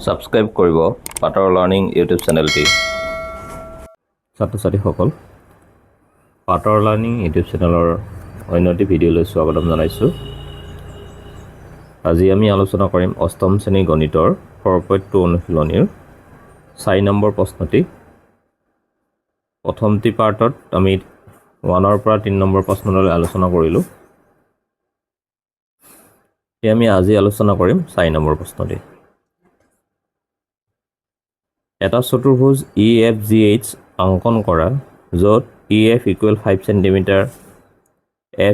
Subscribe কৰিব পাটৰ learning YouTube চেনেলটি। ছাত্ৰ ছাত্ৰীসকল, পাটৰ লাৰ্ণিং ইউটিউব চেনেলৰ অন্য এটি ভিডিঅ'লৈ স্বাগতম জনাইছোঁ। আজি আমি আলোচনা কৰিম অষ্টম শ্ৰেণী গণিতৰ 4.2 অনুশীলনীৰ 4 নম্বৰ প্ৰশ্নটি। প্ৰথমটি পাৰ্টত আমি 1ৰ পৰা 3 নম্বৰ প্ৰশ্নলৈ আলোচনা কৰিলোঁ। এতিয়া আমি আজি আলোচনা কৰিম 4 নম্বৰ প্ৰশ্নটি। এটা চতুৰ্ভুজ EFGH অংকন কৰা, য'ত EF equal 5 centimetre,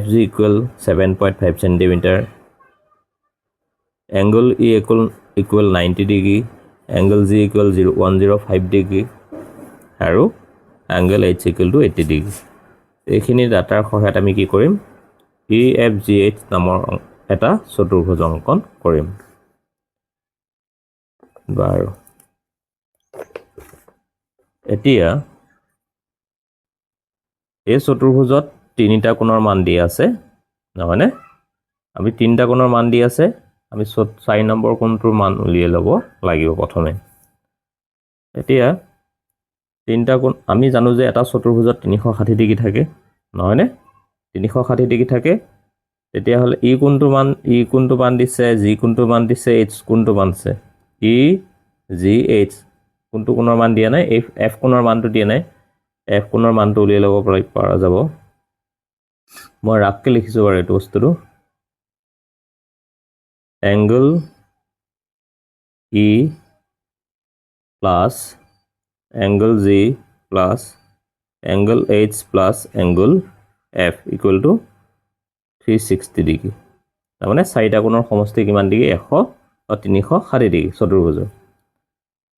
FG equal 7.5 centimetre, angle E equal 90 degree, angle G equal 105 degree আৰু angle H equal to 80 degree. এইখিনি ডাটাৰ সহায়ত আমি কি কৰিম? EFGH নামৰ এটা চতুৰ্ভুজ অংকন কৰিম। বাৰু, এতিয়া এই চতুৰ্ভুজত 3টা কোণৰ মান দিয়া আছে, নহয়নে? আমি 3টা কোণৰ মান দি আছে, আমি 4 নম্বৰ কোণটোৰ মান উলিয়াই ল'ব লাগিব প্ৰথমে। এতিয়া 3টা কোণ আমি জানো যে এটা চতুৰ্ভুজত 360 ডিগ্ৰী থাকে, নহয়নে? 360 ডিগ্ৰী থাকে। তেতিয়াহ'লে ই কোণটো মান দিছে, জি কোণটো মান দিছে, এইচ কোণটো মান দিছে। EGH কোনটো কোণৰ মান দিয়া নাই, F কোণৰ মানটো দিয়া নাই। F কোণৰ মানটো উলিয়াই ল'ব পৰা যাব। মই ৰাফকৈ লিখিছোঁ বাৰু এইটো বস্তুটো। Angle E plus angle G plus angle H plus angle F equal to 360 degree. তাৰমানে 4টা কোণৰ সমষ্টি কিমান ডিগ্ৰী? 360 ডিগ্ৰী চতুৰ্ভুজৰ।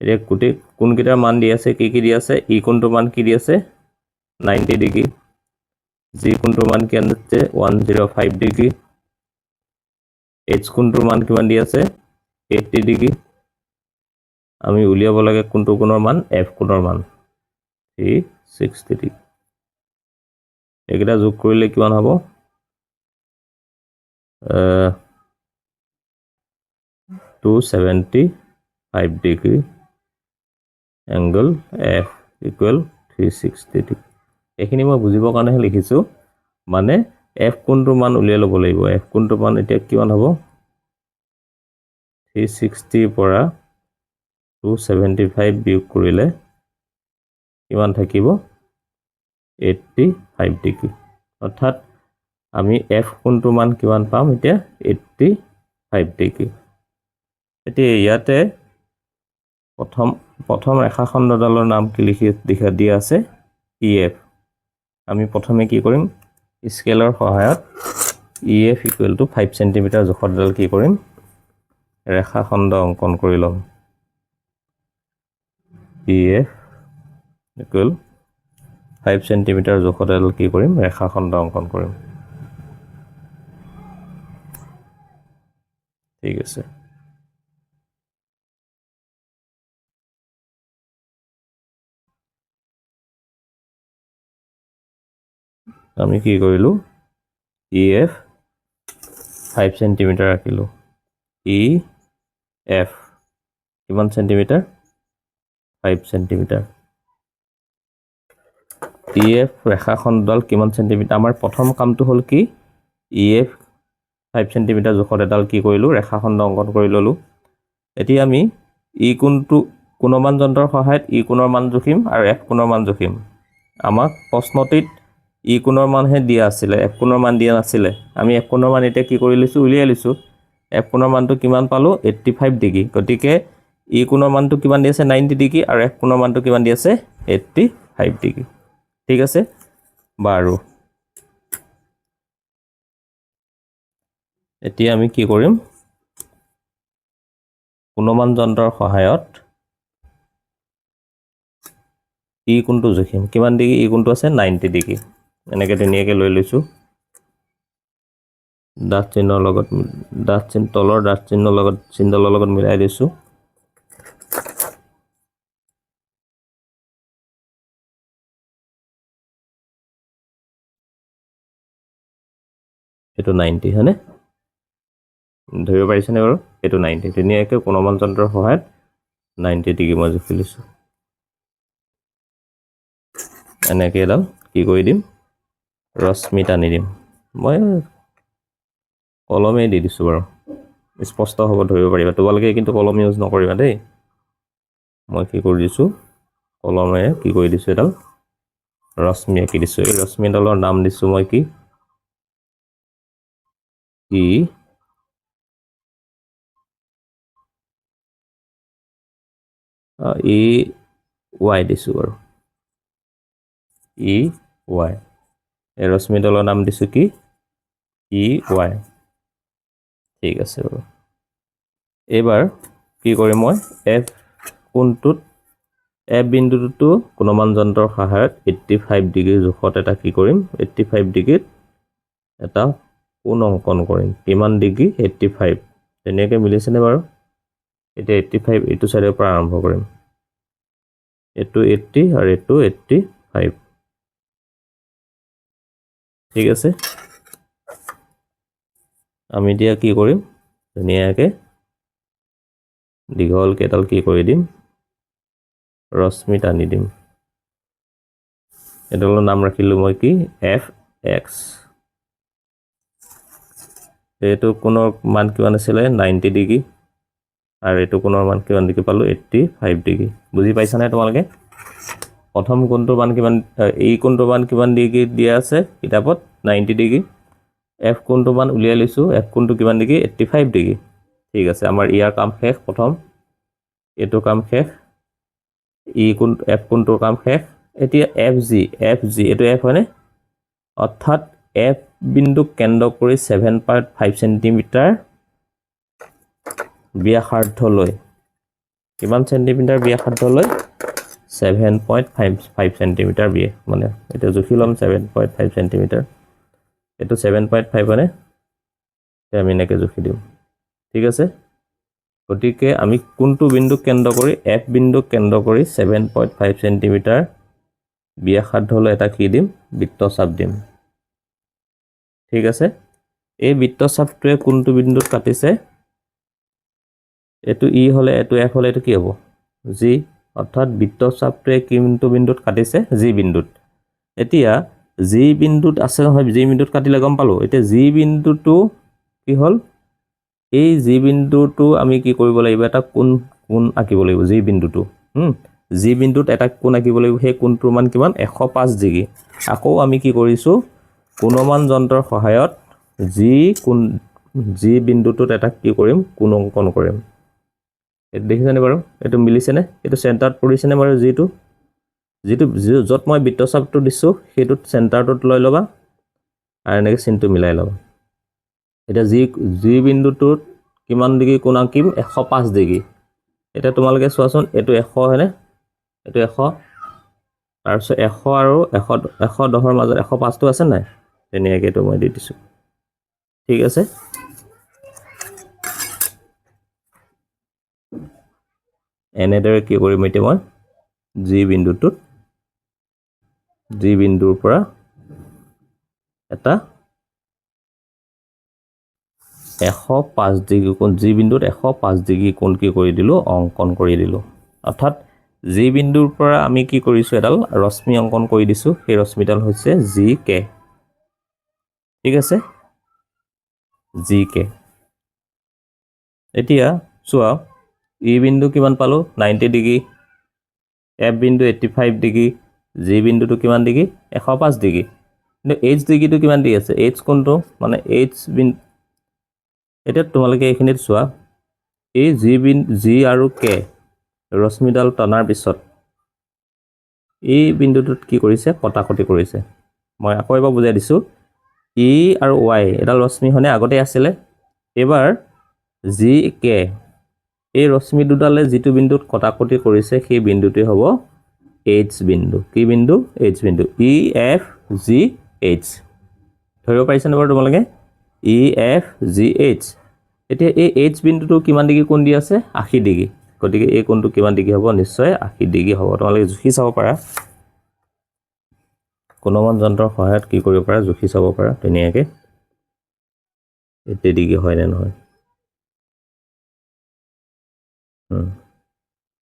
এতিয়া গোটেই কোণকেইটাৰ মান দি আছে, কি দি আছে? ই কোণটোৰ মান কি দি আছে? 90 ডিগ্ৰী। জি কোণটোৰ মান কিমান দিছে? 105 ডিগ্ৰী। এইচ কোণটোৰ মান কিমান দি আছে? 80 ডিগ্ৰী। আমি উলিয়াব লাগে কোনটো কোণৰ মান? F কোণৰ মান 360 ডিগ্ৰী। এইকেইটা যোগ কৰিলে কিমান হ'ব? 275 degree angle F equal 360 degree. এইখিনি মই বুজিবৰ কাৰণেহে লিখিছোঁ, মানে F কোণটোৰ মান উলিয়াই ল'ব লাগিব। F কোণটোৰ মান এতিয়া কিমান হ'ব? 360ৰ পৰা 275 বিয়োগ কৰিলে কিমান থাকিব? 85 ডিগ্ৰী। অৰ্থাৎ আমি F কোণটোৰ মান কিমান পাম এতিয়া? 85 ডিগ্ৰী। এতিয়া ইয়াতে প্ৰথম ৰেখাখণ্ডডালৰ নাম কি দিয়া আছে? EF। আমি প্ৰথমে কি কৰিম? স্কেলৰ সহায়ত EF ইকুৱেল টু 5 সেণ্টিমিটাৰ জোখৰডাল কি কৰিম? ৰেখাখণ্ড অংকন কৰি ল'ম। EF ইকুৱেল 5 সেণ্টিমিটাৰ জোখৰডাল কি কৰিম? ৰেখাখণ্ড অংকন কৰিম। ঠিক আছে। আমি কি কৰিলোঁ? EF 5 সেণ্টিমিটাৰ ৰাখিলোঁ। EF কিমান সেণ্টিমিটাৰ? 5 সেণ্টিমিটাৰ। EF ৰেখাখণ্ডডাল কিমান সেণ্টিমিটাৰ? আমাৰ প্ৰথম কামটো হ'ল কি? EF 5 সেণ্টিমিটাৰ জোখত এডাল কি কৰিলোঁ? ৰেখাখণ্ড অংকন কৰি ল'লোঁ। এতিয়া আমি ই কোণমান যন্ত্ৰৰ সহায়ত ই কোণৰ মান জুখিম আৰু F কোণৰ মান জুখিম। আমাক প্ৰশ্নটিত ই কোণৰ মানহে দিয়া আছিলে, F কোণৰ মান দিয়া নাছিলে। আমি F কোণৰ মান এতিয়া কি কৰি লৈছোঁ? উলিয়াই লৈছোঁ। F কোণৰ মানটো কিমান পালোঁ? 85 ডিগ্ৰী। গতিকে ই কোণৰ মানটো কিমান দি আছে? 90 ডিগ্ৰী আৰু F কোণৰ মানটো কিমান দি আছে? 85 ডিগ্ৰী। ঠিক আছে বাৰু, এতিয়া আমি কি কৰিম? কোণমান যন্ত্ৰৰ সহায়ত ই কোণটো জুখিম। কিমান ডিগ্ৰী ই কোণটো আছে? 90 ডিগ্ৰী। এনেকৈ ধুনীয়াকৈ লৈ লৈছোঁ। তলৰ ডাঠ চিহ্নডালৰ লগত মিলাই দিছোঁ। এইটো 90 হয়নে? ধৰিব পাৰিছেনে বাৰু? এইটো 90। ধুনীয়াকৈ কোণমান যন্ত্ৰৰ সহায়ত 90 ডিগ্ৰী মই জুখি লৈছোঁ এনেকৈ এডাল কি কৰি দিম ৰশ্মি টানি দিম মই কলমেই দি দিছোঁ বাৰু স্পষ্ট হ'ব ধৰিব পাৰিবা তোমালোকে কিন্তু কলম ইউজ নকৰিবা দেই মই কি কৰি দিছোঁ কলমেৰে কি কৰি দিছোঁ এডাল ৰশ্মি আঁকি দিছোঁ এই ৰশ্মিডালৰ নাম দিছোঁ মই কি ই ৱাই দিছোঁ বাৰু ই ৱাই এই ৰশ্মিডালৰ নাম দিছোঁ কি ই ৱাই ঠিক আছে বাৰু এইবাৰ কি কৰিম মই এফ কোণটোত এফ বিন্দুটোতো গুণমান যন্ত্ৰৰ সহায়ত 85 ডিগ্ৰী জোখত এটা কি কৰিম 85 ডিগ্ৰীত এটা কোণ অংকন কৰিম কিমান ডিগ্ৰী 85 তেনেকৈ মিলিছেনে বাৰু এতিয়া 85 এইটো চাইডৰ পৰা আৰম্ভ কৰিম এইটো 80 আৰু এইটো 85 ঠিক আছে আমি এতিয়া কি কৰিম ধুনীয়াকৈ দীঘল কেইডাল কি কৰি দিম ৰশ্মি টানি দিম এডালৰ নাম ৰাখিলোঁ মই কি এফ এক্স এইটো কোণৰ মান কিমান আছিলে 90 ডিগ্ৰী আৰু এইটো কোণৰ মান কিমান ডিগ্ৰী পালোঁ 85 ডিগ্ৰী বুজি পাইছানে তোমালোকে প্ৰথম কোণটোৰ মান কিমান এই কোণটোৰ মান কিমান ডিগ্ৰী দিয়া আছে কিতাপত 90 ডিগ্ৰী এফ কোণটোৰ মান উলিয়াই লৈছোঁ এফ কোণটো কিমান ডিগ্ৰী 85 ডিগ্ৰী ঠিক আছে আমাৰ ইয়াৰ কাম শেষ প্ৰথম এইটো কাম শেষ ই কোণ এফ কোণটোৰ কাম শেষ এতিয়া এফ জি এইটো এফ হয়নে অৰ্থাৎ এফ বিন্দুক কেন্দ্ৰ কৰি 7.5 সেন্টিমিটাৰ ব্যাসাৰ্ধলৈ কিমান সেন্টিমিটাৰ ব্যাসাৰ্ধলৈ 7.5 সেন্টিমিটাৰ মানে এটা জুখি ল'ম 7.5 সেন্টিমিটাৰ এইটো 7.5 হয়নে আমি এনেকৈ জুখি দিম ঠিক আছে গতিকে আমি কোনটো বিন্দুক কেন্দ্ৰ কৰি এফ বিন্দুক কেন্দ্ৰ কৰি 7.5 সেন্টিমিটাৰ ব্যাসাৰ্ধলৈ এটা কি দিম বৃত্তচাপ দিম ঠিক আছে এই বৃত্তচাপটোৱে কোনটো বিন্দুত কাটিছে এইটো ই হ'লে এইটো এফ হ'লে এইটো কি হ'ব জি অৰ্থাৎ বৃত্তচাপটোৱে কোনটো বিন্দুত কাটিছে জি বিন্দুত এতিয়া জি বিন্দুত আছে নহয় জি বিন্দুত কাটিলে গম পালোঁ এতিয়া জি বিন্দুটো কি হ'ল এই জি বিন্দুটো আমি কি কৰিব লাগিব এটা কোণ আঁকিব লাগিব জি বিন্দুটো জি বিন্দুত এটা কোণ আঁকিব লাগিব সেই কোণটোৰ মান কিমান 105 ডিগ্ৰী আকৌ আমি কি কৰিছোঁ কোণমান যন্ত্ৰৰ সহায়ত জি বিন্দুটোত এটা কি কৰিম কোণ অংকন কৰিম এইটো দেখিছেনে বাৰু এইটো মিলিছেনে এইটো চেণ্টাৰত পৰিছেনে বাৰু যিটো য'ত মই বৃত্তচাপটো দিছোঁ সেইটোত চেণ্টাৰটোত লৈ ল'বা আৰু এনেকৈ চিনটো মিলাই ল'বা এতিয়া জি বিন্দুটোত কিমান ডিগ্ৰী কোণ আঁকিম 105 ডিগ্ৰী এতিয়া তোমালোকে চোৱাচোন এইটো 100 হয়নে এইটো 100 তাৰপিছত 100 আৰু 110ৰ মাজত 105টো আছে নাই তেনেকৈ এইটো মই দি দিছোঁ ঠিক আছে এনেদৰে কি কৰিম এতিয়া মই জি বিন্দুৰ পৰা এটা 105 ডিগ্ৰী কোণ জি বিন্দুত 105 ডিগ্ৰী কোণ কি কৰি দিলোঁ অংকন কৰি দিলোঁ অৰ্থাৎ জি বিন্দুৰ পৰা আমি কি কৰিছোঁ এডাল ৰশ্মি অংকন কৰি দিছোঁ সেই ৰশ্মিডাল হৈছে জি কে ঠিক আছে জি কে এতিয়া চোৱা ই বিন্দু কিমান পালোঁ 90 ডিগ্ৰী এফ বিন্দু 85 ডিগ্ৰী জি বিন্দুটো কিমান ডিগ্ৰী 105 ডিগ্ৰী কিন্তু এইচ ডিগ্ৰীটো কিমান দি আছে এইচ কোণটো মানে এইচ বিন্দু এতিয়া তোমালোকে এইখিনিত চোৱা এই জি আৰু কে ৰশ্মিডাল টনাৰ পিছত এই বিন্দুটোত কি কৰিছে কটাকটি কৰিছে মই আকৌ এবাৰ বুজাই দিছোঁ ই আৰু ৱাই এডাল ৰশ্মি হয়নে আগতে আছিলে এইবাৰ জি কে এই ৰশ্মি দুডালে যিটো বিন্দুত কটাকটি কৰিছে সেই বিন্দুটোৱে হ'ব এইচ বিন্দু কি বিন্দু এইচ বিন্দু ই এফ জি এইচ ধৰিব পাৰিছেনে বাৰু তোমালোকে ই এফ জি এইচ এতিয়া এই এইচ বিন্দুটো কিমান ডিগ্ৰী কোণ দি আছে 80 ডিগ্ৰী গতিকে এই কোণটো কিমান ডিগ্ৰী হ'ব নিশ্চয় 80 ডিগ্ৰী হ'ব তোমালোকে জুখি চাব পাৰা কোণমান যন্ত্ৰৰ সহায়ত কি কৰিব পাৰা জুখি চাব পাৰা ধুনীয়াকৈ 80 ডিগ্ৰী হয় নে নহয়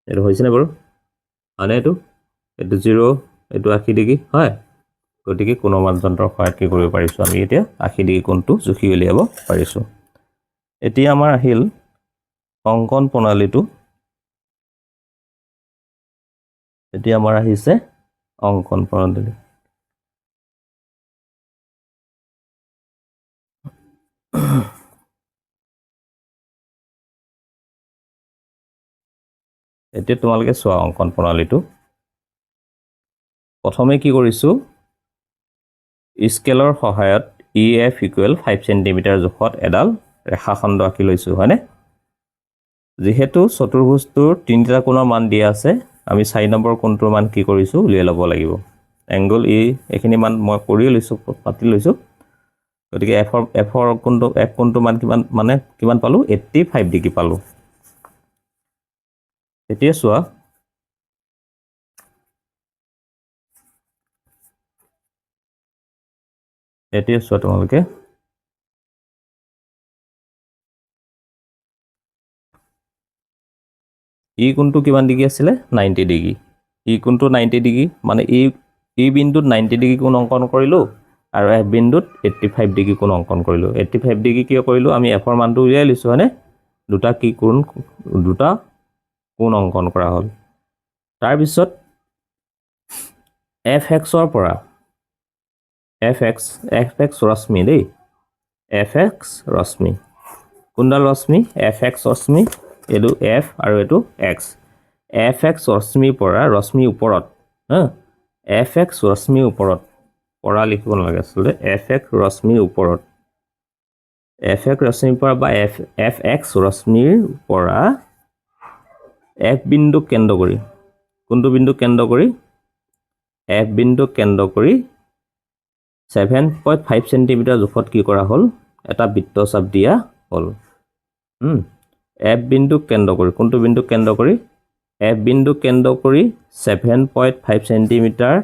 এইটো হৈছেনে বাৰু মানে এইটো 0 এইটো 80 ডিগ্ৰী হয় গতিকে কোনো মানযন্ত্ৰৰ সহায়ত কি কৰিব পাৰিছোঁ আমি এতিয়া 80 ডিগ্ৰী কোণটো জুখি উলিয়াব পাৰিছোঁ এতিয়া আমাৰ আহিল অংকন প্ৰণালীটো এতিয়া আমাৰ আহিছে অংকন প্ৰণালী এতিয়া তোমালোকে চোৱা অংকন প্ৰণালীটো প্ৰথমে কি কৰিছোঁ স্কেলৰ সহায়ত EF = 5 সেন্টিমিটাৰ জোখত এডাল ৰেখাখণ্ড আঁকি লৈছোঁ হয়নে যেহেতু চতুৰ্ভুজটোৰ তিনিটা কোণৰ মান দিয়া আছে আমি 4 নম্বৰ কোণটোৰ মান কি কৰিছোঁ উলিয়াই ল'ব লাগিব এংগল E এখিনি মান মই কৰি লৈছোঁ পাতি লৈছোঁ গতিকে F কোণটো মান কিমান পালোঁ 85 ডিগ্ৰী পালোঁ এতিয়া চোৱা তোমালোকে ই কোণটো কিমান ডিগ্ৰী আছিলে 90 ডিগ্ৰী ই কোণটো 90 ডিগ্ৰী মানে ই বিন্দুত 90 ডিগ্ৰী কোণ অংকন কৰিলোঁ আৰু F বিন্দুত 85 ডিগ্ৰী কোণ অংকন কৰিলোঁ 85 ডিগ্ৰী কিয় কৰিলোঁ আমি F ৰ মানটো উলিয়াই লৈছোঁ হয়নে দুটা কোণ অংকন কৰা হ'ল তাৰপিছত FX ৰ পৰা FX ৰশ্মি দেই FX ৰশ্মি কোনডাল ৰশ্মি FX ৰশ্মি এইটো F আৰু এইটো X FX ৰশ্মিৰ পৰা ৰশ্মিৰ ওপৰত FX ৰশ্মিৰ ওপৰত পৰা লিখিব নালাগে আচলতে FX ৰশ্মিৰ ওপৰত FX ৰশ্মিৰ পৰা বা FX ৰশ্মিৰ পৰা F বিন্দুক কেন্দ্ৰ কৰি কোনটো বিন্দুক কেন্দ্ৰ কৰি F বিন্দুক কেন্দ্ৰ কৰি 7.5 সেন্টিমিটাৰ জোখত কি কৰা হ'ল এটা বৃত্তচাপ দিয়া হ'ল F বিন্দুক কেন্দ্ৰ কৰি কোনটো বিন্দুক কেন্দ্ৰ কৰি F বিন্দুক কেন্দ্ৰ কৰি 7.5 সেন্টিমিটাৰ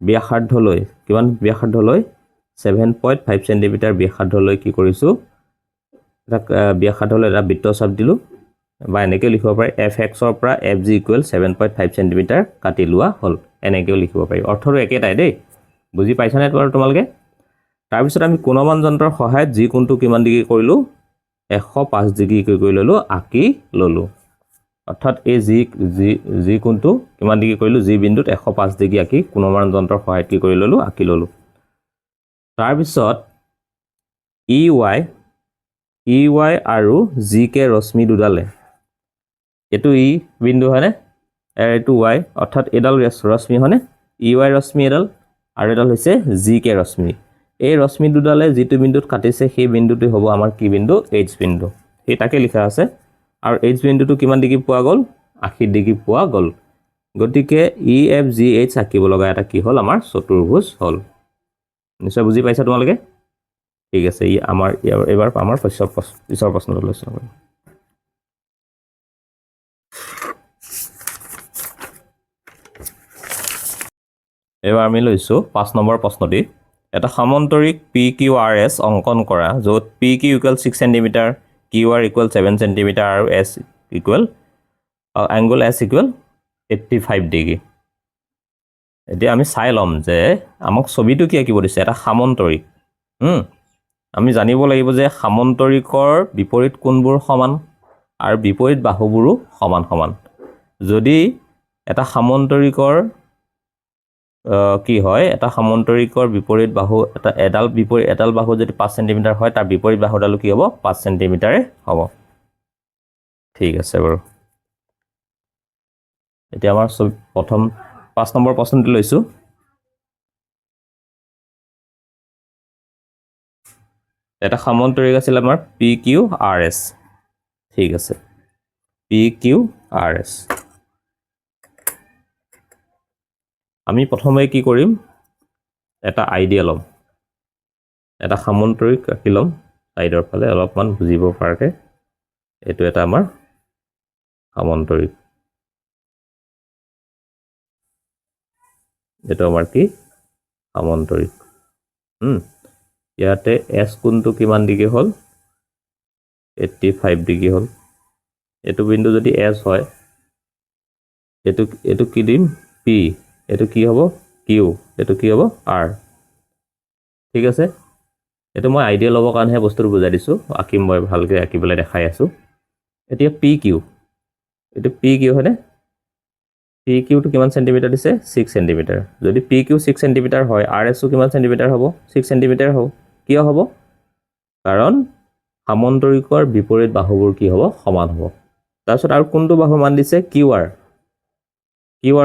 ব্যাসাৰ্ধলৈ কিমান ব্যাসাৰ্ধলৈ 7.5 সেন্টিমিটাৰ ব্যাসাৰ্ধলৈ কি কৰিছোঁ ব্যাসাৰ্ধলৈ এটা বৃত্তচাপ দিলোঁ বা এনেকৈ লিখিব পাৰি FX ৰ পৰা FG = 7.5 সেন্টিমিটাৰ কাটি লোৱা হ'ল এনেকৈও লিখিব পাৰি অৰ্থটো একেটাই দেই বুজি পাইছানে তোমালোকে তাৰপিছত আমি কোণমান যন্ত্ৰৰ সহায়ত যি কোণটো কিমান ডিগ্ৰী কৰিলোঁ 105 ডিগ্ৰী কৰি ল'লোঁ আঁকি ল'লোঁ অৰ্থাৎ এই যি কোণটো কিমান ডিগ্ৰী কৰিলোঁ যি বিন্দুত 105 ডিগ্ৰী আঁকি কোণমান যন্ত্ৰৰ সহায়ত কি কৰি ল'লোঁ আঁকি ল'লোঁ তাৰপিছত EY আৰু GK ৰশ্মি দুডালে এইটো E বিন্দু হয়নে এইটো Y অৰ্থাৎ এডাল ৰশ্মি হয়নে EY ৰশ্মি এডাল আৰু এডাল হৈছে GK ৰশ্মি এই ৰশ্মি দুডালে যিটো বিন্দুত কাটিছে সেই বিন্দুটো হ'ব আমাৰ কি বিন্দু H বিন্দু এই তাকে লিখা আছে আৰু H বিন্দুটো কিমান ডিগ্ৰী পোৱা গ'ল 80 ডিগ্ৰী পোৱা গ'ল গতিকে EFGH আঁকিব লগা এটা কি হ'ল আমাৰ চতুৰ্ভুজ হ'ল নিশ্চয় বুজি পাইছা তোমালোকে ঠিক আছে এবাৰ আমাৰ পিছৰ প্ৰশ্নটো লৈছোঁ এবাৰ আমি লৈছোঁ 5 নম্বৰ প্ৰশ্নটি এটা সমান্তৰিক PQRS অংকন কৰা য'ত PQ = 6 সেন্টিমিটাৰ QR = 7 সেন্টিমিটাৰ আৰু এংগল S = 85 ডিগ্ৰী এতিয়া আমি চাই ল'ম যে আমাক ছবিটো কি আঁকিব দিছে এটা সমান্তৰিক আমি জানিব লাগিব যে সমান্তৰিকৰ বিপৰীত কোণবোৰ সমান আৰু বিপৰীত বাহুবোৰো সমান যদি এটা সমান্তৰিকৰ কি হয় এটা সমান্তৰিকৰ বিপৰীত বাহু এডাল বাহু যদি 5 সেন্টিমিটাৰ হয় তাৰ বিপৰীত বাহুডালো কি হ'ব 5 সেন্টিমিটাৰে হ'ব ঠিক আছে বাৰু এতিয়া আমাৰ প্ৰথম 5 নম্বৰ প্ৰশ্নটো লৈছোঁ এটা সমান্তৰিক আছিল আমাৰ PQRS ঠিক আছে PQRS আমি প্ৰথমে কি কৰিম এটা আইডিয়া ল'ম এটা সমান্তৰিক আঁকি ল'ম সাইডৰ ফালে অলপমান বুজিব পৰাকৈ এইটো এটা আমাৰ সমান্তৰিক এইটো আমাৰ কি সমান্তৰিক ইয়াতে S কোণটো কিমান ডিগ্ৰী হ'ল 85 ডিগ্ৰী হ'ল এইটো বিন্দু যদি S হয় এইটো কি দিম P এইটো কি হ'ব Q এইটো কি হ'ব R ঠিক আছে এইটো মই আইডিয়া ল'বৰ কাৰণেহে বস্তুটো বুজাই দিছো আঁকিম মই ভালকৈ আঁকিবলৈ দেখাই আছো এতিয়া PQ এইটো PQ হয়নে PQ টো কিমান সেন্টিমিটাৰ দিছে 6 সেন্টিমিটাৰ যদি PQ 6 সেন্টিমিটাৰ হয় RS ও কিমান সেন্টিমিটাৰ হ'ব 6 সেন্টিমিটাৰ হ'ব কিয় হ'ব কাৰণ সামন্তৰিকৰ বিপৰীত বাহুবোৰ কি হ'ব সমান হ'ব তাৰপিছত আৰু কোনটো বাহুৰ মান দিছে QR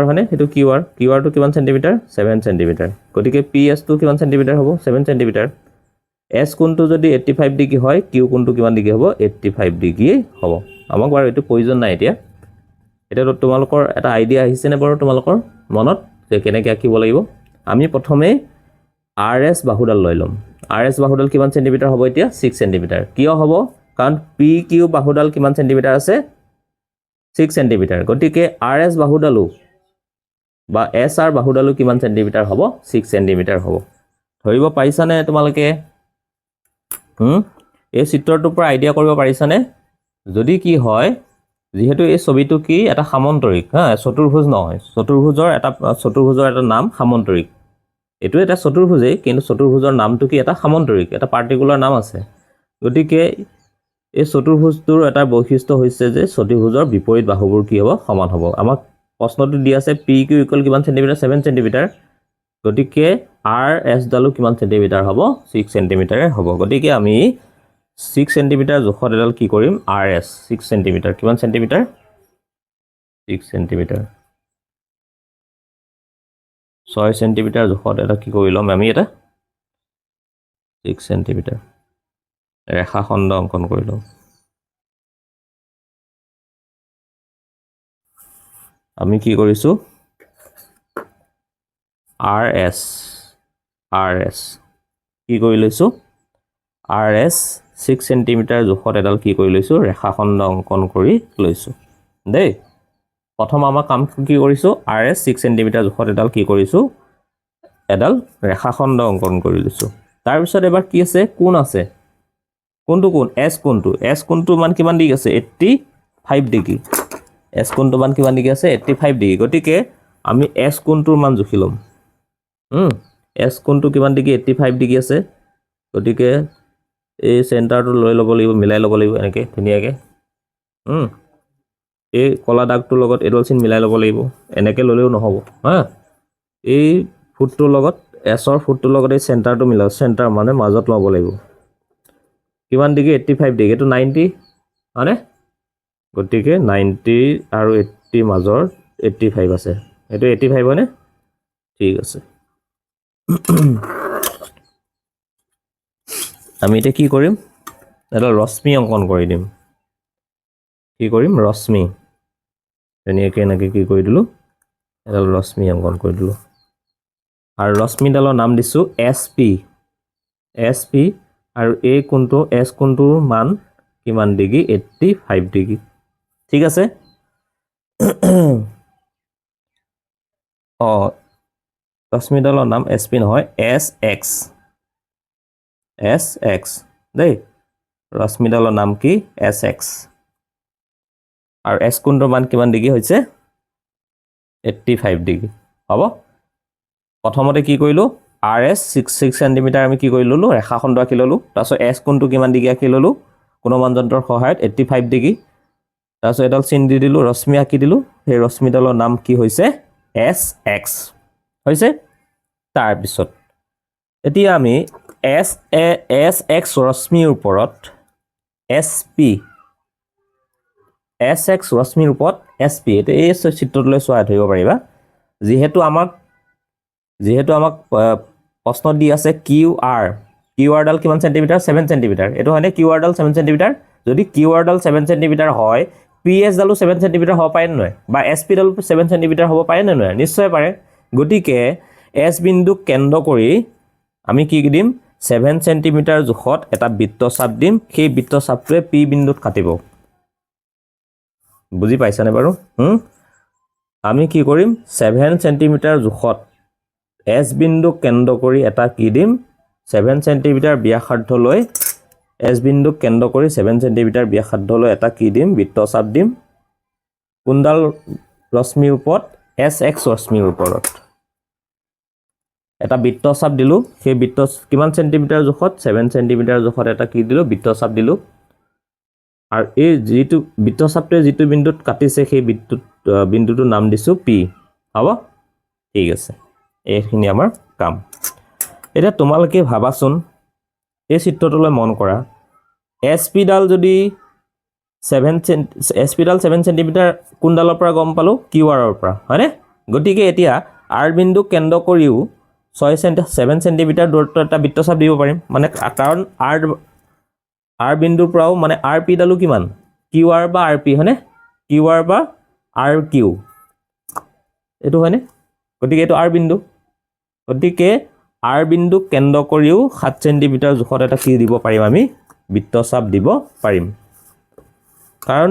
হয়নে সেইটো QR টো কিমান সেন্টিমিটাৰ 7 সেন্টিমিটাৰ গতিকে PS টো কিমান সেন্টিমিটাৰ হ'ব 7 সেন্টিমিটাৰ S কোণটো যদি 85 ডিগ্ৰী হয় Q কোণটো কিমান ডিগ্ৰী হ'ব 85 ডিগ্ৰী হ'ব আমাক বাৰু এইটো প্ৰয়োজন নাই এতিয়া এটা তোমালোকৰ এটা আইডিয়া আহিছে নে বাৰু তোমালোকৰ মনত যে কেনেকৈ আঁকিব লাগিব আমি প্ৰথমে RS বাহুডাল লৈ লম RS বাহুডাল কিমান সেন্টিমিটাৰ হ'ব এতিয়া 6 সেন্টিমিটাৰ কিয় হ'ব কাৰণ PQ বাহুডাল কিমান সেন্টিমিটাৰ আছে 6 সেন্টিমিটাৰ গতিকে RS বাহুডালু বা SR বাহুডালু কিমান সেন্টিমিটাৰ হ'ব 6 সেন্টিমিটাৰ হ'ব ধৰিব পাৰিছানে তোমালোকে এই চিত্ৰটোৰ পৰা আইডিয়া কৰিব পাৰিছানে যদি কি হয় যেহেতু এই ছবিটো কি এটা সামন্তৰিক চতুৰ্ভুজ নহয় চতুৰ্ভুজৰ এটা নাম সামন্তৰিক এটো এটা চতুৰ্ভুজেই কিন্তু চতুৰ্ভুজৰ নামটো কি এটা সামন্তৰিক এটা পাৰ্টিকুলাৰ নাম আছে গতিকে এই চতুৰ্ভুজটোৰ এটা বৈশিষ্ট্য হৈছে যে চতুৰ্ভুজৰ বিপৰীত বাহুবোৰ কি হ'ব সমান হ'ব আমাক প্ৰশ্নটো দি আছে PQ ইকুৱেল কিমান সেন্টিমিটাৰ 7 সেন্টিমিটাৰ গতিকে RS ডালু কিমান সেন্টিমিটাৰ হ'ব 6 সেন্টিমিটাৰ হ'ব গতিকে আমি 6 সেন্টিমিটাৰ জোখত এডাল কি কৰিম RS 6 সেন্টিমিটাৰ কিমান সেন্টিমিটাৰ 6 সেন্টিমিটাৰ 6 সেন্টিমিটাৰ জোখত এটা কি কৰি লম আমি এটা 6 সেন্টিমিটাৰ ৰেখাখণ্ড অংকন কৰি লম আমি কি কৰিছো RS কি কৰি লৈছো RS 6 সেন্টিমিটাৰ জোখত এডাল কি কৰি লৈছো ৰেখাখণ্ড অংকন কৰি লৈছো দেই প্ৰথম আমাৰ কাম কি কৰিছো RS 6 সেন্টিমিটাৰ জোখত এডাল কি কৰিছো এডাল ৰেখাখণ্ড অংকন কৰি লৈছো তাৰ পিছত এবাৰ কি আছে কোণ আছে কোনটো কোণ S কোণটো মান কিমান ডিগ্ৰী আছে 85 ডিগ্ৰী S কোণটো মান কিমান ডিগ্ৰী আছে 85 ডিগ্ৰী গতিকে আমি S কোণটোৰ মান জুখি লম S কোণটো কিমান ডিগ্ৰী 85 ডিগ্ৰী আছে গতিকে এই সেন্টাৰটো লৈ ল'ব লাগিব মিলাই ল'ব লাগিব এনেকৈ ধুনীয়াকৈ এই কলা দাগটোৰ লগত এডাল চিন মিলাই ল'ব লাগিব এনেকৈ ল'লেও নহ'ব এই ফুটটোৰ লগত এছৰ ফুটটোৰ লগত এই চেণ্টাৰটো মিলাও চেণ্টাৰ মানে মাজত ল'ব লাগিব কিমান ডিগ্ৰী 85 ডিগ্ৰী এইটো 90 হয়নে গতিকে 90 আৰু 80 মাজৰ 85 আছে এইটো 85 হয়নে ঠিক আছে আমি এতিয়া কি কৰিম এটা ৰশ্মি অংকন কৰি দিম কি কৰিম ৰশ্মি ধুনীয়াকৈ এনেকৈ কি কৰি দিলোঁ এডাল ৰশ্মি অংকন কৰি দিলোঁ আৰু ৰশ্মিডালৰ নাম দিছোঁ SP আৰু এই কোণটো S কোণটোৰ মান কিমান ডিগ্ৰী 85 ডিগ্ৰী ঠিক আছে ৰশ্মিডালৰ নাম SP নহয় SX দেই ৰশ্মিডালৰ নাম কি SX আৰু S কোণটোৰ মান কিমান ডিগ্ৰী হৈছে 85 ডিগ্ৰী হ'ব প্ৰথমতে কি কৰিলোঁ RS 6 সেন্টিমিটাৰ আমি কি কৰি ল'লোঁ ৰেখাখণ্ড আঁকি ল'লোঁ তাৰপিছত S কোণটো কিমান ডিগ্ৰী আঁকি ল'লোঁ কোণমান যন্ত্ৰৰ সহায়ত 85 ডিগ্ৰী তাৰপিছত এডাল চিন দি দিলোঁ ৰশ্মি আঁকি দিলোঁ সেই ৰশ্মিডালৰ নাম কি হৈছে SX হৈছে তাৰপিছত এতিয়া আমি SX ৰশ্মিৰ ওপৰত SX ৰশ্মিৰ ওপৰত SP এইটো এই চিত্ৰটোলৈ চোৱাই ধৰিব পাৰিবা যিহেতু আমাক প্ৰশ্ন দি আছে QR ডাল কিমান সেন্টিমিটাৰ 7 সেন্টিমিটাৰ এইটো হয়নে QR ডাল 7 সেন্টিমিটাৰ যদি QR ডাল 7 সেন্টিমিটাৰ হয় PS ডালো 7 সেন্টিমিটাৰ হ'ব পাৰে নহয় বা SP ডালো 7 সেন্টিমিটাৰ হ'ব পাৰে নে নহয় নিশ্চয় পাৰে গতিকে S বিন্দুক কেন্দ্ৰ কৰি আমি কি দিম 7 সেন্টিমিটাৰ জোখত এটা বৃত্তচাপ দিম সেই বৃত্তচাপটোৱে P বিন্দুত কাটিব বুজি পাইছানে বাৰু আমি কি কৰিম 7 সেন্টিমিটাৰ জোখত S বিন্দুক কেন্দ্ৰ কৰি এটা কি দিম 7 সেন্টিমিটাৰ ব্যাসাৰ্ধ লৈ S বিন্দুক কেন্দ্ৰ কৰি 7 সেন্টিমিটাৰ ব্যাসাৰ্ধলৈ এটা কি দিম বৃত্তচাপ দিম কোনডাল ৰশ্মিৰ ওপৰত SX ৰশ্মিৰ ওপৰত এটা বৃত্তচাপ দিলো সেই বৃত্ত কিমান সেন্টিমিটাৰ জোখত 7 সেন্টিমিটাৰ জোখত এটা কি দিলো বৃত্তচাপ দিলো আৰু এই যেটো বৃত্তচাপটোৱে যেটো বিন্দুত কাটিছে সেই বিন্দুটোৰ নাম দিছো P হ'ব ঠিক আছে এইখিনি আমাৰ কাম এটা তোমালোকে ভাবাচোন এই চিত্ৰটোলৈ মন কৰা SP ডাল যদি 7 SP ডাল 7 সেন্টিমিটাৰ কোনডালৰ পৰা গম পালো QR ৰ পৰা হয়নে গতিকে এতিয়া R বিন্দু কেন্দ্ৰ কৰিও 7 সেন্টিমিটাৰ দূৰত্বত এটা বৃত্তচাপ দিব পাৰিম মানে কাৰণ R বিন্দুৰ পৰাও মানে RP ডালো কিমান QR বা RP হয়নে QR বা RQ এটো হয়নে গতিকে এটো R বিন্দু গতিকে R বিন্দু কেন্দ্ৰ কৰিও 7 সেন্টিমিটাৰ জোখত এটা কি দিব পাৰিম আমি বৃত্তচাপ দিব পাৰিম কাৰণ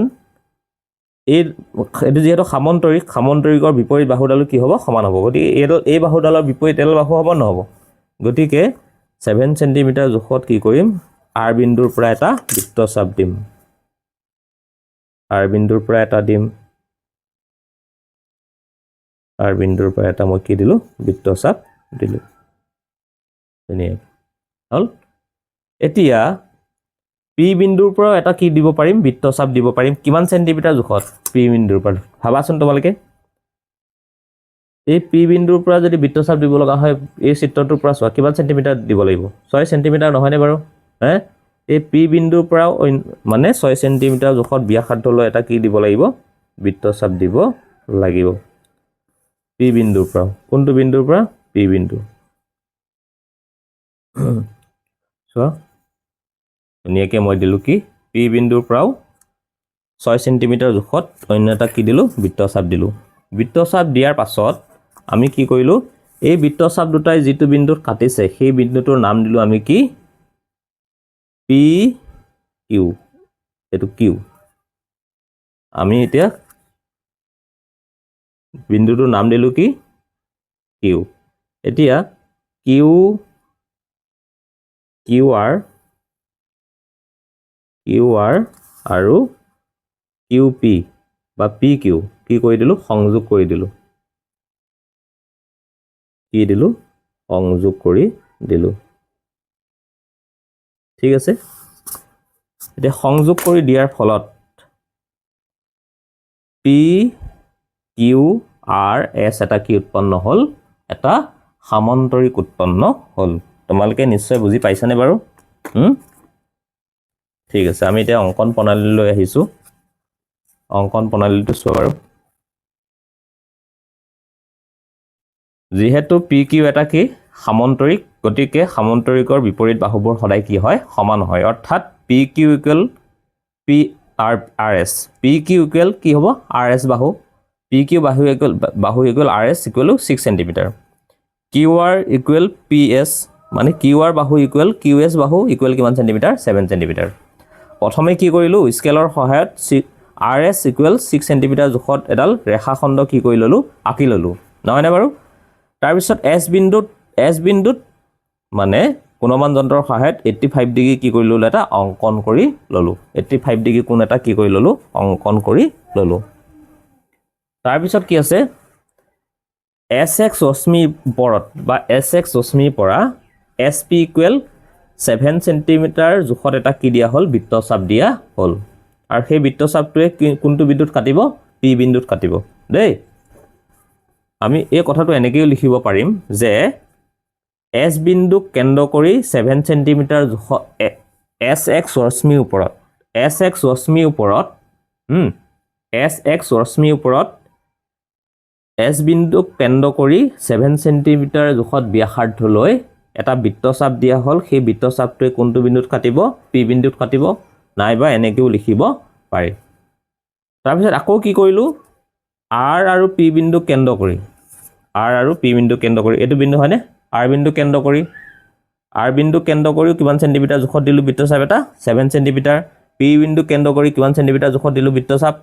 এটো যেহেতু সামন্তৰিকৰ বিপৰীত বাহুডাল কি হ'ব সমান হ'ব গতিকে এই বাহুডালৰ বিপৰীত এল বাহু হ'ব নহব গতিকে 7 সেন্টিমিটাৰ জোখত কি কৰিম R বিন্দুৰ পৰা এটা বৃত্তচাপ দিম R বিন্দুৰ পৰা এটা দিম R বিন্দুৰ পৰা এটা মই কি দিলো বৃত্তচাপ দিলো হল এতিয়া P বিন্দুৰ পৰা এটা কি দিব পাৰিম বৃত্তচাপ দিব পাৰিম কিমান সেন্টিমিটাৰ জোখত P বিন্দুৰ পৰা ভাবাচোন তোমালোকে এই P বিন্দুৰ পৰা যদি বৃত্তচাপ দিব লগা হয় এই চিত্ৰটোৰ পৰা চোৱা কিমান সেন্টিমিটাৰ দিব লাগিব 6 সেন্টিমিটাৰ নহয়নে বাৰু এই P বিন্দুৰ পৰা মানে 6 সেন্টিমিটাৰ জোখত ব্যাসাৰ্ধলৈ এটা কি দিব লাগিব বৃত্তচাপ দিব লাগিব P বিন্দুৰ পৰা কোনটো বিন্দুৰ পৰা P বিন্দু চোৱা ধুনীয়াকে মই দিলো কি P বিন্দুৰ পৰাও 6 সেন্টিমিটাৰ জোখত অন্য এটা কি দিলো বৃত্তচাপ দিলো বৃত্তচাপ দিয়াৰ পাছত আমি কি কৰিলো এই বৃত্তচাপ দুটাই যেটো বিন্দুত কাটিছে সেই বিন্দুটোৰ নাম দিলো আমি কি PQ এটো Q আমি এতিয়া বিন্দুটোৰ নাম দিলো কি Q এতিয়া QR আৰু QP বা PQ কি কৰি দিলো সংযোগ কৰি দিলো কি দিলো সংযোগ কৰি দিলো ঠিক আছে এতিয়া সংযোগ কৰি দিয়াৰ ফলত PQRS এটা কি উৎপন্ন হল এটা সামন্তৰিক উৎপন্ন হল তোমালোকে নিশ্চয় বুজি পাইছানে বাৰু ঠিক আছে আমি এতিয়া অঙ্কন প্ৰণালীলৈ আহিছো অঙ্কন প্ৰণালীটো চোৱা বাৰু যেহেতু PQ এটা কি সামন্তৰিক গতিকে সামন্তৰিকৰ বিপৰীত বাহুবোৰ সদায় কি হয় সমান হয় অৰ্থাৎ PQ PRS PQ কি হ'ব RS বাহু PQ বাহু RS 6 সেন্টিমিটাৰ QR PS মানে QR বাহু QS বাহু কিমান সেন্টিমিটাৰ 7 সেন্টিমিটাৰ প্ৰথমে কি কৰিলো স্কেলৰ সহায়ত RS 6 সেন্টিমিটাৰ জোখত এডাল ৰেখাখণ্ড কি কৰি ললো আঁকি ললো নহয়নে বাৰু তাৰ পিছত S বিন্দুত মানে কোণমান যন্ত্ৰৰ সহায়ত 85 ডিগ্ৰী কি কৰি ললো এটা অঙ্কন কৰি ললো 85 ডিগ্ৰী কোণ এটা কি কৰি ললো অঙ্কন কৰি ললো তাৰ পিছত কি আছে SX ৰশ্মিৰ ওপৰত বা SX ৰশ্মিৰ পৰা SP 7 সেন্টিমিটাৰ জোখত এটা কি দিয়া হল বৃত্তচাপ দিয়া হল আৰু সেই বৃত্তচাপটোৱে কোনটো বিন্দুত কাটিব P বিন্দুত কাটিব দেই আমি এই কথাটো এনেকৈ লিখিব পাৰিম যে S বিন্দুক কেন্দ্ৰ কৰি 7 সেন্টিমিটাৰ জোখত SX ৰশ্মিৰ ওপৰত S বিন্দুক কেন্দ্ৰ কৰি 7 সেন্টিমিটাৰ জোখত ব্যাসাৰ্ধলৈ এটা বৃত্তচাপ দিয়া হল সেই বৃত্তচাপটোৱে কোনটো বিন্দুত কাটিব P বিন্দুত কাটিব নাইবা এনেকৈও লিখিব পাৰি তাৰ পিছত আকৌ কি কৰিলো R আৰু P বিন্দু কেন্দ্ৰ কৰি এটো বিন্দু হয়নে R বিন্দু কেন্দ্ৰ কৰি কিমান সেন্টিমিটাৰ জোখত দিলো বৃত্তচাপ এটা 7 সেন্টিমিটাৰ P বিন্দু কেন্দ্ৰ কৰি কিমান সেন্টিমিটাৰ জোখত দিলো বৃত্তচাপ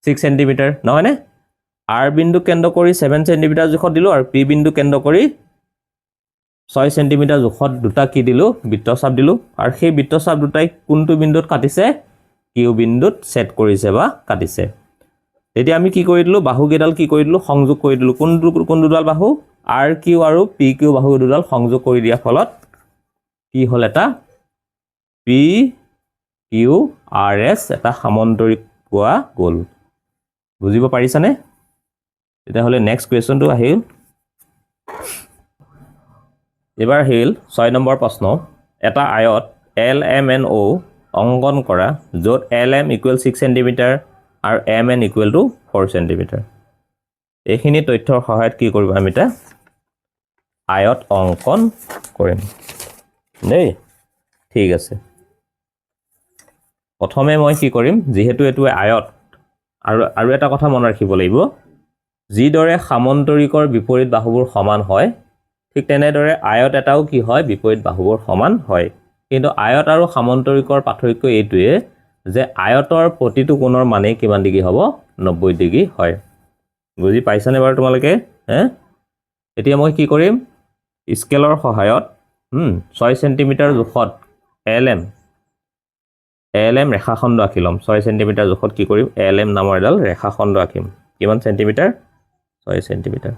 6 সেন্টিমিটাৰ নহয়নে R বিন্দু কেন্দ্ৰ কৰি 7 সেন্টিমিটাৰ জোখত দিলো আৰু P বিন্দু কেন্দ্ৰ কৰি 6 সেন্টিমিটাৰ জোখত দুটা কি দিলো বৃত্তচাপ দিলো আৰু সেই বৃত্তচাপ দুটাই কোনটো বিন্দুত কাটিছে কিউ বিন্দুত ছেদ কৰিছে বা কাটিছে তেতিয়া আমি কি কৰি দিলো বাহু কেইডাল কি কৰি দিলো সংযোগ কৰি দিলো কোন দুডাল বাহু আৰ কিউ আৰু পি কিউ বাহু দুডাল সংযোগ কৰি দিয়াৰ ফলত কি হল এটা পি কিউ আৰ এছ এটা সামন্তৰিক পোৱা গ'ল বুজিব পাৰিছানে তেতিয়া হলে নেক্সট কোৱেশ্চনটো আহিল এবাৰ আহিল 6 নম্বৰ প্ৰশ্ন এটা আয়ত এল এম এন অ অংকন কৰা য'ত এল এম ইকুৱেল 6 সেন্টিমিটাৰ আৰু M N equal to 4 centimetre এইখিনি তথ্যৰ সহায়ত কি কৰিব আমি এটা আয়ত অংকন কৰিম দেই ঠিক আছে প্ৰথমে মই কি কৰিম যেহেতু এটো আয়ত আৰু এটা কথা মনত ৰাখিব লাগিব যিদৰে সামন্তৰিকৰ বিপৰীত বাহুবোৰ সমান হয় ঠিক তেনেদৰে আয়ত এটাও কি হয় বিপৰীত বাহুবোৰ সমান হয় কিন্তু আয়ত আৰু সামন্তৰিকৰ পাৰ্থক্য এইটোৱে যে আয়তৰ প্ৰতিটো কোণৰ মানে কিমান ডিগ্ৰী হ'ব 90 ডিগ্ৰী হয় বুজি পাইছানে বাৰু তোমালোকে এতিয়া মই কি কৰিম স্কেলৰ সহায়ত 6 সেন্টিমিটাৰ জোখত এলএম ৰেখাখণ্ড আঁকি ল'ম 6 সেন্টিমিটাৰ জোখত কি কৰিম এলএম নামৰ এডাল ৰেখাখণ্ড আঁকিম কিমান সেন্টিমিটাৰ 6 সেন্টিমিটাৰ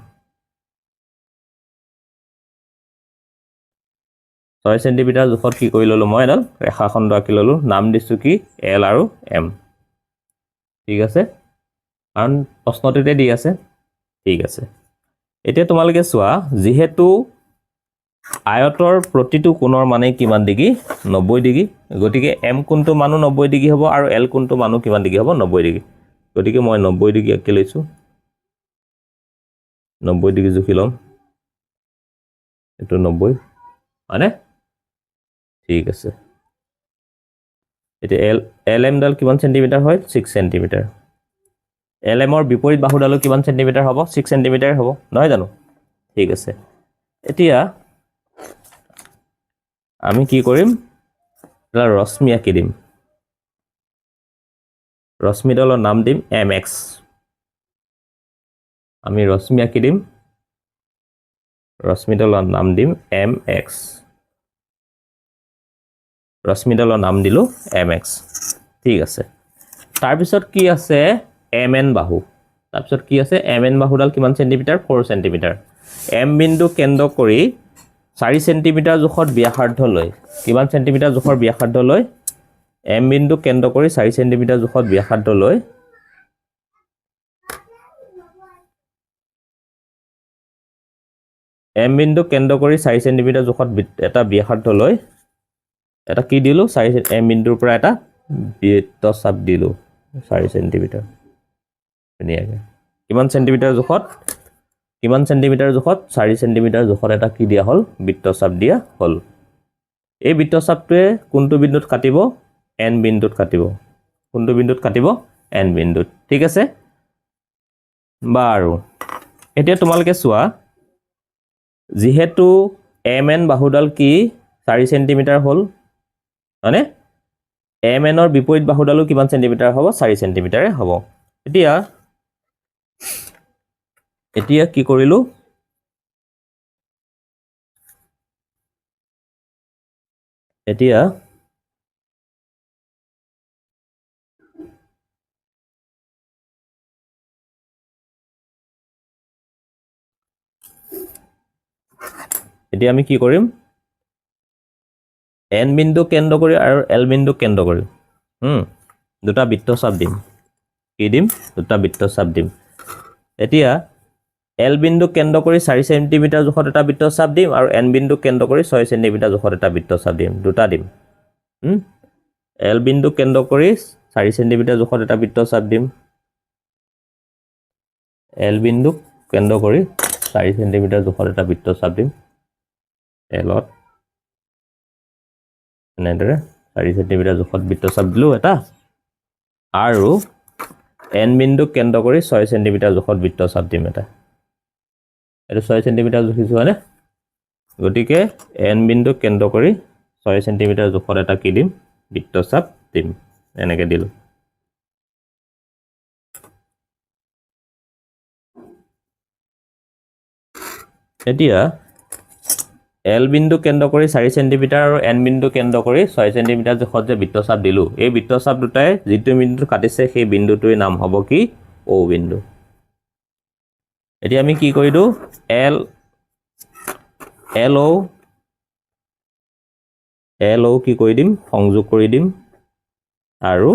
6 সেন্টিমিটাৰ জোখত কি কৰি ললো মই এডাল ৰেখাখণ্ড আঁকি ললো নাম দিছো কি এল আৰু এম ঠিক আছে কাৰণ প্ৰশ্নটোতে দি আছে ঠিক আছে এতিয়া তোমালোকে চোৱা যেহেতু আয়তৰ প্ৰতিটো কোণৰ মানে কিমান ডিগ্ৰী 90 ডিগ্ৰী গতিকে এম কোণটো মানো 90 ডিগ্ৰী হ'ব আৰু এল কোণটো মানো কিমান ডিগ্ৰী হ'ব 90 ডিগ্ৰী গতিকে মই 90 ডিগ্ৰী আঁকি লৈছো 90 ডিগ্ৰী জুখি লম এটো 90 মানে ঠিক আছে এতিয়া এল এম ডাল কিমান সেন্টিমিটাৰ হয় 6 সেন্টিমিটাৰ এল এমৰ বিপৰীত বাহুডাল কিমান সেন্টিমিটাৰ হ'ব 6 সেন্টিমিটাৰ হ'ব নহয় জানো ঠিক আছে এতিয়া আমি কি কৰিম এটা ৰশ্মি আঁকি দিম ৰশ্মিডালৰ নাম দিম এম এক্স আমি ৰশ্মি আঁকি দিম ৰশ্মিডালৰ নাম দিম এম এক্স ৰশ্মিডালৰ নাম দিলো এম এক্স ঠিক আছে তাৰপিছত কি আছে এম এন বাহু তাৰপিছত কি আছে এম এন বাহুডাল কিমান সেন্টিমিটাৰ 4 সেন্টিমিটাৰ এম বিন্দু কেন্দ্ৰ কৰি 4 সেন্টিমিটাৰ জোখত ব্যাসাৰ্ধ লৈ কিমান সেন্টিমিটাৰ জোখৰ ব্যাসাৰ্ধ লৈ এম বিন্দু কেন্দ্ৰ কৰি 4 সেন্টিমিটাৰ জোখত ব্যাসাৰ্ধ লৈ এম বিন্দু কেন্দ্ৰ কৰি 4 সেন্টিমিটাৰ জোখত এটা ব্যাসাৰ্ধ লৈ এটা কি দিলো 4 এম বিন্দুৰ পৰা এটা বৃত্তচাপ দিলো 4 সেন্টিমিটাৰ ধুনীয়াকৈ কিমান সেন্টিমিটাৰ জোখত 4 সেন্টিমিটাৰ জোখত এটা কি দিয়া হল বৃত্তচাপ দিয়া হল এই বৃত্তচাপটোৱে কোনটো বিন্দুত কাটিব এন বিন্দুত কাটিব কোনটো বিন্দুত কাটিব এন বিন্দুত ঠিক আছে বাৰু এতিয়া তোমালোকে চোৱা যেহেতু এম এন বাহুডাল কি 4 সেন্টিমিটাৰ হল মানে এম এনৰ বিপৰীত বাহুডালো কিমান সেন্টিমিটাৰ হ'ব 4 সেন্টিমিটাৰে হ'ব এতিয়া কি কৰিলো এতিয়া আমি কি কৰিম এন বিন্দু কেন্দ্ৰ কৰি আৰু এল বিন্দু কেন্দ্ৰ কৰি দুটা বৃত্তচাপ দিম কি দিম দুটা বৃত্তচাপ দিম এতিয়া এল বিন্দু কেন্দ্ৰ কৰি 4 সেন্টিমিটাৰ জোখত এটা বৃত্তচাপ দিম আৰু এন বিন্দু কেন্দ্ৰ কৰি 6 সেন্টিমিটাৰ জোখত এটা বৃত্তচাপ দিম দুটা দিম এল বিন্দু কেন্দ্ৰ কৰি 4 সেন্টিমিটাৰ জোখত এটা বৃত্তচাপ দিম এল বিন্দু কেন্দ্ৰ কৰি 4 সেন্টিমিটাৰ জোখত এটা বৃত্তচাপ দিম এলত এনেদৰে 4 সেন্টিমিটাৰ জোখত বৃত্তচাপ দিলো এটা আৰু এন বিন্দু কেন্দ্ৰ কৰি 6 সেন্টিমিটাৰ জোখত বৃত্তচাপ দিম এটা এটো 6 সেন্টিমিটাৰ জুখিছো হয়নে গতিকে এন বিন্দু কেন্দ্ৰ কৰি 6 সেন্টিমিটাৰ জোখত এটা কি দিম বৃত্তচাপ দিম এনেকে দিলো এতিয়া L বিন্দু কেন্দ্ৰ কৰি 4 সেন্টিমিটাৰ আৰু N বিন্দু কেন্দ্ৰ কৰি 6 সেন্টিমিটাৰ জোখত যে বৃত্তচাপ দিলো এই বৃত্তচাপ দুটাই যিটো বিন্দু কাটিছে সেই বিন্দুটোৰ নাম হ'ব কি O বিন্দু এতিয়া আমি কি কৰি দিও LO কি কৰি দিম সংযোগ কৰি দিম আৰু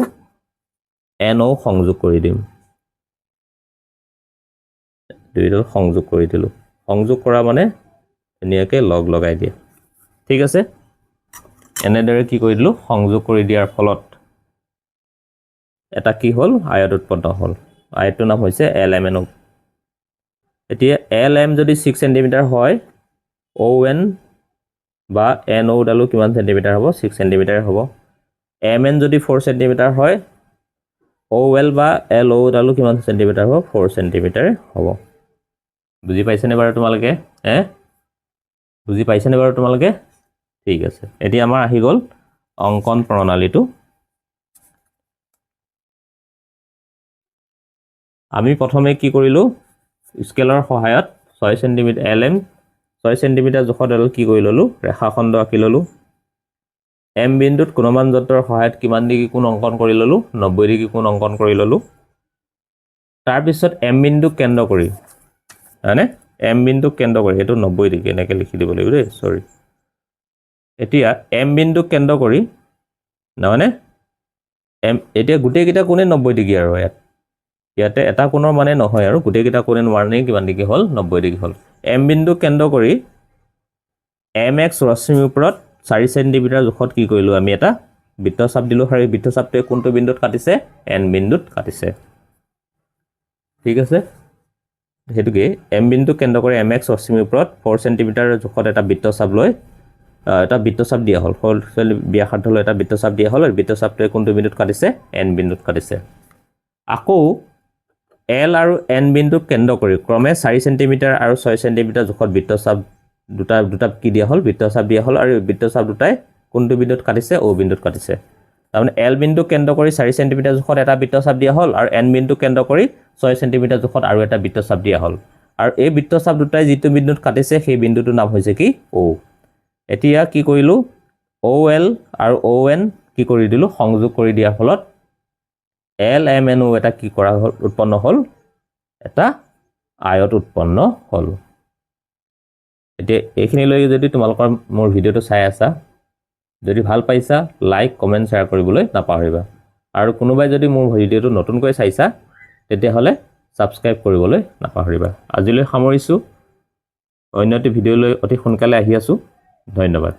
NO সংযোগ কৰি দিম দুইটো সংযোগ কৰি দিলো সংযোগ কৰা মানে ধুনীয়াকৈ লগ লগাই দিয়া ঠিক আছে এনেদৰে কি কৰি দিলো সংযোগ কৰি দিয়াৰ ফলত এটা কি হল আয়ত উৎপন্ন হল আয়তৰ নাম হৈছে LMNO এতিয়া LM যদি 6 সেন্টিমিটাৰ হয় ON বা NO ডালো কিমান সেন্টিমিটাৰ হ'ব 6 সেন্টিমিটাৰ হ'ব MN যদি 4 সেন্টিমিটাৰ হয় OL বা LO ডালো কিমান সেন্টিমিটাৰ হ'ব 4 সেন্টিমিটাৰ হ'ব বুজি পাইছেনে বাৰু তোমালোকে বুজি পাইছেনে বাৰু তোমালোকে ঠিক আছে এতিয়া আমাৰ আহি গল অঙ্কন প্ৰণালীটো আমি প্ৰথমে কি কৰিলো স্কেলৰ সহায়ত 6 সেন্টিমিটাৰ LM 6 সেন্টিমিটাৰ জোখত এডাল কি কৰি ললো ৰেখাখণ্ড আঁকি ললো M বিন্দুত কোণমান যন্ত্ৰৰ সহায়ত কিমান ডিগ্ৰী কোণ অঙ্কন কৰি ললো 90 ডিগ্ৰী কোণ অঙ্কন কৰি ললো তাৰ পিছত M বিন্দু কেন্দ্ৰ কৰি মানে M বিন্দু কেন্দ্ৰ কৰি এটো 90 ডিগ্ৰী এনেকৈ লিখি দিব লাগিব দেই সৰি এতিয়া M বিন্দু কেন্দ্ৰ কৰি না মানে M এতিয়া গুটেই কিটা কোণে 90 ডিগ্ৰী আৰু ইয়াতে এটা কোণৰ মানে নহয় আৰু গুটেই কিটা কোণে মানে কিমান ডিগ্ৰী হল 90 ডিগ্ৰী হল M বিন্দু কেন্দ্ৰ কৰি MX ৰশ্মিৰ ওপৰত 4 সেন্টিমিটাৰ জোখত কি কৰিলো আমি এটা বৃত্তচাপ দিলো আৰু বৃত্তচাপটোৱে কোনটো বিন্দুত কাটিছে N বিন্দুত কাটিছে ঠিক আছে হেতুকে M বিন্দু কেন্দ্ৰ কৰি MX ৰশ্মিৰ ওপৰত 4 সেন্টিমিটাৰ জোখত এটা বৃত্তচাপ লৈ এটা বৃত্তচাপ দিয়া হল ব্যাসাৰ্ধ লৈ এটা বৃত্তচাপ দিয়া হল আৰু বৃত্তচাপটোৱে কোনটো বিন্দুত কাটিছে N বিন্দুত কাটিছে আকৌ L আৰু N বিন্দু কেন্দ্ৰ কৰি ক্ৰমে 4 সেন্টিমিটাৰ আৰু 6 সেন্টিমিটাৰ জোখত বৃত্তচাপ দুটা কি দিয়া হল বৃত্তচাপ দিয়া হল আৰু বৃত্তচাপ দুটাই কোনটো বিন্দুত কাটিছে O বিন্দুত কাটিছে তাৰমানে L বিন্দু কেন্দ্ৰ কৰি 4 সেন্টিমিটাৰ জোখত এটা বৃত্তচাপ দিয়া হল আৰু N বিন্দু কেন্দ্ৰ কৰি 6 সেন্টিমিটাৰ জোখত আৰু এটা বৃত্তচাপ দিয়া হল আৰু এই বৃত্তচাপ দুটাই যিটো বিন্দুত কাটিছে সেই বিন্দুটোৰ নাম হৈছে কি O এতিয়া কি কৰিলো OL আৰু ON কি কৰি দিলো সংযোগ কৰি দিয়াৰ ফলত LMNO এটা কি কৰা হল উৎপন্ন হল এটা আয়ত উৎপন্ন হল এতিয়া এইখিনিলৈ যদি তোমালোকৰ মোৰ ভিডিওটো চাই আছা যদি ভাল পাইছা লাইক কমেন্ট শেয়াৰ কৰিবলৈ নাপাহৰিবা আৰু কোনোবাই যদি মোৰ ভিডিওটো নতুনকৈ চাইছা তেতিয়া হলে সাবস্ক্ৰাইব কৰিবলৈ নাপাহৰিবা আজিলৈ সামৰিছো অন্য এটা ভিডিওলৈ অতি সোনকালে আহি আছো ধন্যবাদ